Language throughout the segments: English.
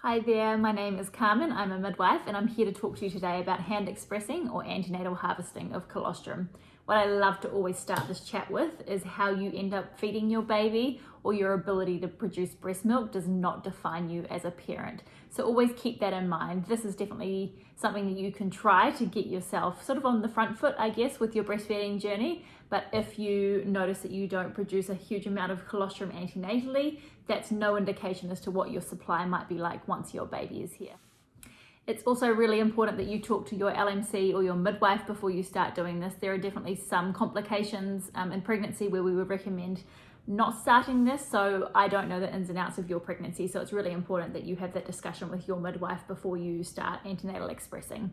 Hi there, my name is Carmen, I'm a midwife and I'm here to talk to you today about hand expressing or antenatal harvesting of colostrum. What I love to always start this chat with is how you end up feeding your baby or your ability to produce breast milk does not define you as a parent. So always keep that in mind. This is definitely something that you can try to get yourself sort of on the front foot, I guess, with your breastfeeding journey. But if you notice that you don't produce a huge amount of colostrum antenatally, that's no indication as to what your supply might be like once your baby is here. It's also really important that you talk to your LMC or your midwife before you start doing this. There are definitely some complications in pregnancy where we would recommend not starting this, so I don't know the ins and outs of your pregnancy, so it's really important that you have that discussion with your midwife before you start antenatal expressing.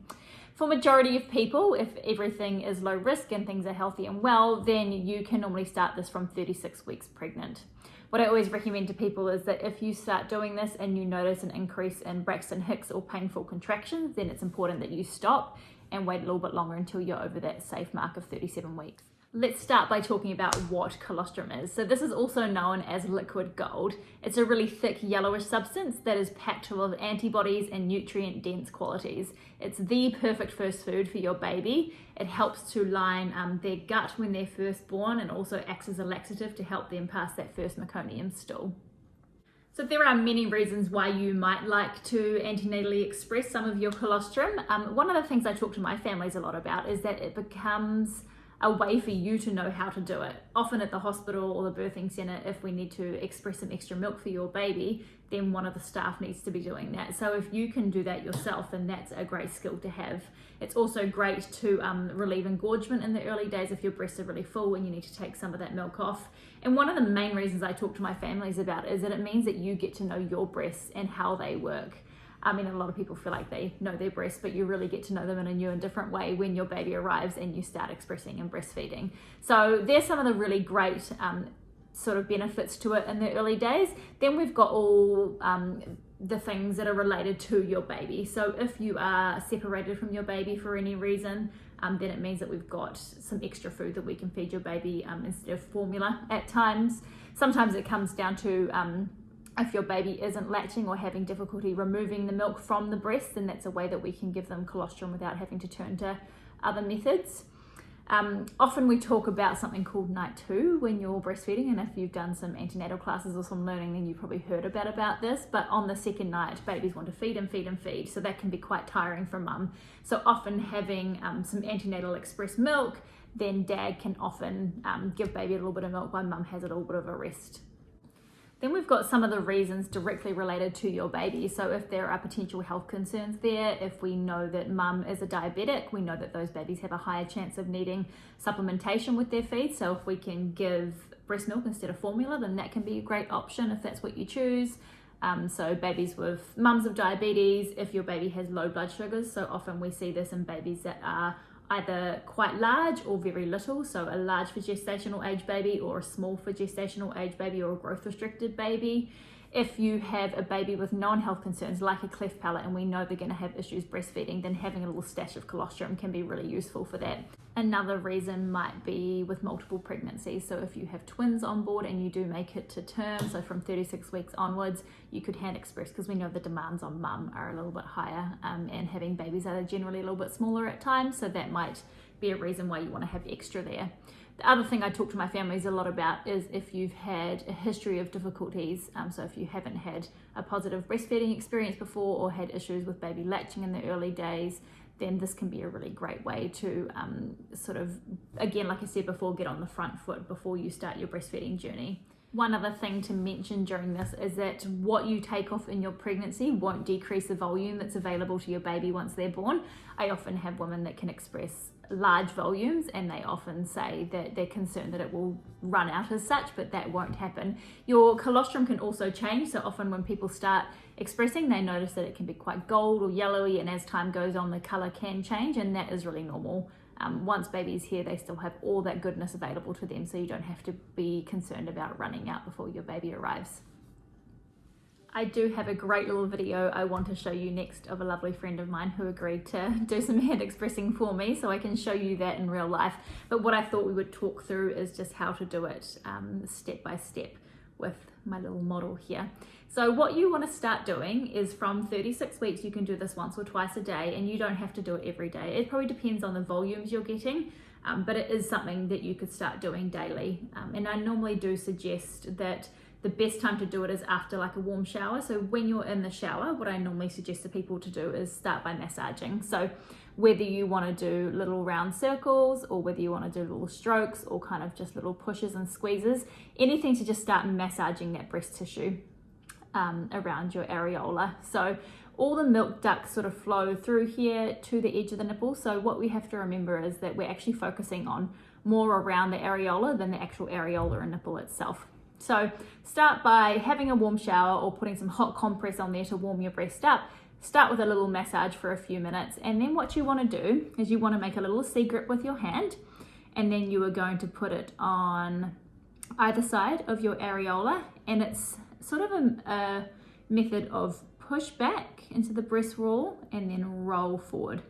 For majority of people, if everything is low risk and things are healthy and well, then you can normally start this from 36 weeks pregnant. What I always recommend to people is that if you start doing this and you notice an increase in Braxton Hicks or painful contractions, then it's important that you stop and wait a little bit longer until you're over that safe mark of 37 weeks. Let's start by talking about what colostrum is. So this is also known as liquid gold. It's a really thick yellowish substance that is packed full of antibodies and nutrient dense qualities. It's the perfect first food for your baby. It helps to line their gut when they're first born and also acts as a laxative to help them pass that first meconium stool. So there are many reasons why you might like to antenatally express some of your colostrum. One of the things I talk to my families a lot about is that it becomes a way for you to know how to do it. Often at the hospital or the birthing center, if we need to express some extra milk for your baby, then one of the staff needs to be doing that. So if you can do that yourself, then that's a great skill to have. It's also great to relieve engorgement in the early days if your breasts are really full and you need to take some of that milk off. And one of the main reasons I talk to my families about is that it means that you get to know your breasts and how they work. I mean, a lot of people feel like they know their breasts, but you really get to know them in a new and different way when your baby arrives and you start expressing and breastfeeding. So there's some of the really great sort of benefits to it in the early days. Then we've got all the things that are related to your baby. So if you are separated from your baby for any reason, then it means that we've got some extra food that we can feed your baby instead of formula at times. Sometimes it comes down to if your baby isn't latching or having difficulty removing the milk from the breast, then that's a way that we can give them colostrum without having to turn to other methods. Often we talk about something called night 2 when you're breastfeeding, and if you've done some antenatal classes or some learning, then you've probably heard about this, but on the second night, babies want to feed and feed and feed, so that can be quite tiring for mum. So often having some antenatal express milk, then dad can often give baby a little bit of milk while mum has a little bit of a rest. Then we've got some of the reasons directly related to your baby. So if there are potential health concerns there, if we know that mum is a diabetic, we know that those babies have a higher chance of needing supplementation with their feed. So if we can give breast milk instead of formula, then that can be a great option if that's what you choose. So babies with mums of diabetes, if your baby has low blood sugars, so often we see this in babies that are either quite large or very little, so a large for gestational age baby or a small for gestational age baby or a growth restricted baby. If you have a baby with known health concerns like a cleft palate and we know they're going to have issues breastfeeding, then having a little stash of colostrum can be really useful for that. Another reason might be with multiple pregnancies. So if you have twins on board and you do make it to term, so from 36 weeks onwards, you could hand express because we know the demands on mum are a little bit higher and having babies are generally a little bit smaller at times. So that might be a reason why you want to have extra there. The other thing I talk to my families a lot about is if you've had a history of difficulties, so if you haven't had a positive breastfeeding experience before or had issues with baby latching in the early days, then this can be a really great way to sort of, again, like I said before, get on the front foot before you start your breastfeeding journey. One other thing to mention during this is that what you take off in your pregnancy won't decrease the volume that's available to your baby once they're born. I often have women that can express large volumes and they often say that they're concerned that it will run out as such, but that won't happen. Your colostrum can also change, so often when people start expressing they notice that it can be quite gold or yellowy, and as time goes on the color can change, and that is really normal. Once baby's here, they still have all that goodness available to them, so you don't have to be concerned about running out before your baby arrives. I do have a great little video I want to show you next of a lovely friend of mine who agreed to do some hand expressing for me, so I can show you that in real life. But what I thought we would talk through is just how to do it step by step with my little model here. So what you want to start doing is from 36 weeks, you can do this once or twice a day, and you don't have to do it every day. It probably depends on the volumes you're getting, but it is something that you could start doing daily. And I normally do suggest that the best time to do it is after like a warm shower. So when you're in the shower, what I normally suggest to people to do is start by massaging. So whether you want to do little round circles or whether you want to do little strokes or kind of just little pushes and squeezes, anything to just start massaging that breast tissue around your areola. So all the milk ducts sort of flow through here to the edge of the nipple. So what we have to remember is that we're actually focusing on more around the areola than the actual areola and nipple itself. So start by having a warm shower or putting some hot compress on there to warm your breast up. Start with a little massage for a few minutes, and then what you want to do is you want to make a little C grip with your hand, and then you are going to put it on either side of your areola, and it's sort of a method of push back into the breast wall and then roll forward.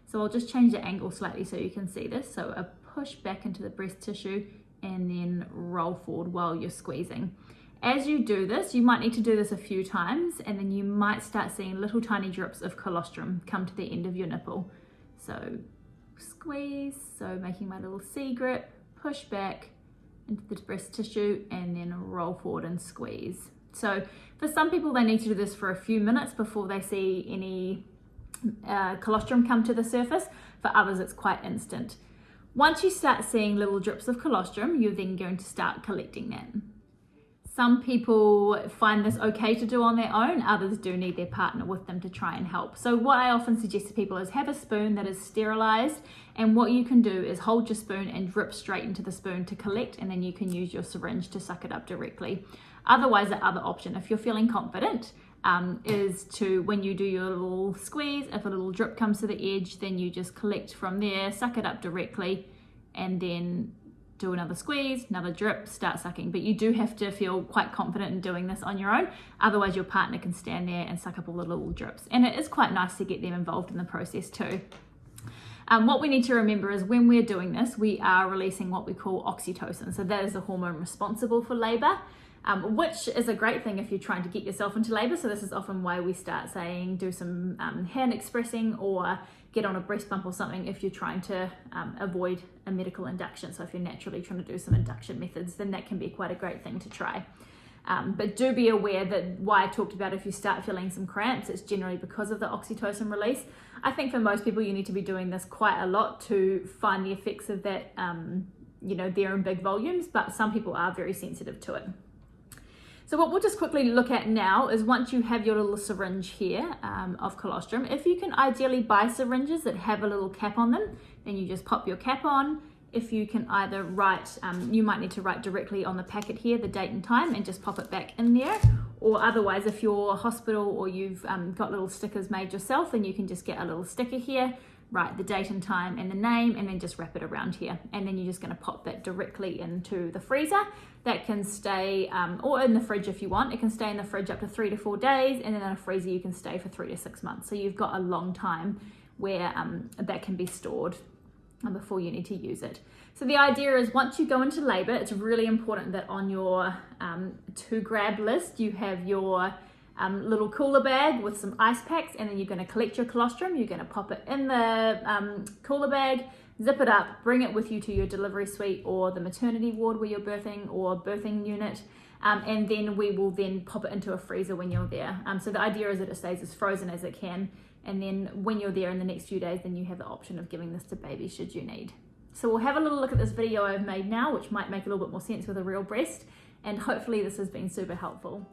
So I'll just change the angle slightly so you can see this. So a push back into the breast tissue and then roll forward while you're squeezing. As you do this, you might need to do this a few times, and then you might start seeing little tiny drips of colostrum come to the end of your nipple. So squeeze, so making my little C grip, push back into the breast tissue and then roll forward and squeeze. So for some people, they need to do this for a few minutes before they see any colostrum come to the surface. For others, it's quite instant. Once you start seeing little drips of colostrum, you're then going to start collecting that. Some people find this okay to do on their own, others do need their partner with them to try and help. So what I often suggest to people is have a spoon that is sterilized, and what you can do is hold your spoon and drip straight into the spoon to collect, and then you can use your syringe to suck it up directly. Otherwise, the other option, if you're feeling confident, is to, when you do your little squeeze, if a little drip comes to the edge, then you just collect from there, suck it up directly, and then do another squeeze, another drip, start sucking. But you do have to feel quite confident in doing this on your own. Otherwise, your partner can stand there and suck up all the little drips. And it is quite nice to get them involved in the process too. What we need to remember is when we're doing this, we are releasing what we call oxytocin. So that is the hormone responsible for labor, which is a great thing if you're trying to get yourself into labor. So this is often why we start saying do some hand expressing or get on a breast bump or something if you're trying to avoid a medical induction. So if you're naturally trying to do some induction methods, then that can be quite a great thing to try. But do be aware that why I talked about if you start feeling some cramps, it's generally because of the oxytocin release. I think for most people, you need to be doing this quite a lot to find the effects of that, there in big volumes, but some people are very sensitive to it. So what we'll just quickly look at now is once you have your little syringe here of colostrum, if you can ideally buy syringes that have a little cap on them, then you just pop your cap on. If you can either write, you might need to write directly on the packet here, the date and time, and just pop it back in there. Or otherwise, if you're a hospital or you've got little stickers made yourself, then you can just get a little sticker here, write the date and time and the name, and then just wrap it around here. And then you're just going to pop that directly into the freezer. That can stay, or in the fridge if you want. It can stay in the fridge up to 3 to 4 days, and then in a freezer you can stay for 3 to 6 months. So you've got a long time where that can be stored before you need to use it. So the idea is once you go into labor, it's really important that on your to grab list, you have your little cooler bag with some ice packs, and then you're going to collect your colostrum. You're going to pop it in the cooler bag, zip it up, bring it with you to your delivery suite or the maternity ward where you're birthing or birthing unit, and then we will then pop it into a freezer when you're there. So the idea is that it stays as frozen as it can, and then when you're there in the next few days, then you have the option of giving this to baby should you need. So we'll have a little look at this video I've made now, which might make a little bit more sense with a real breast, and hopefully this has been super helpful.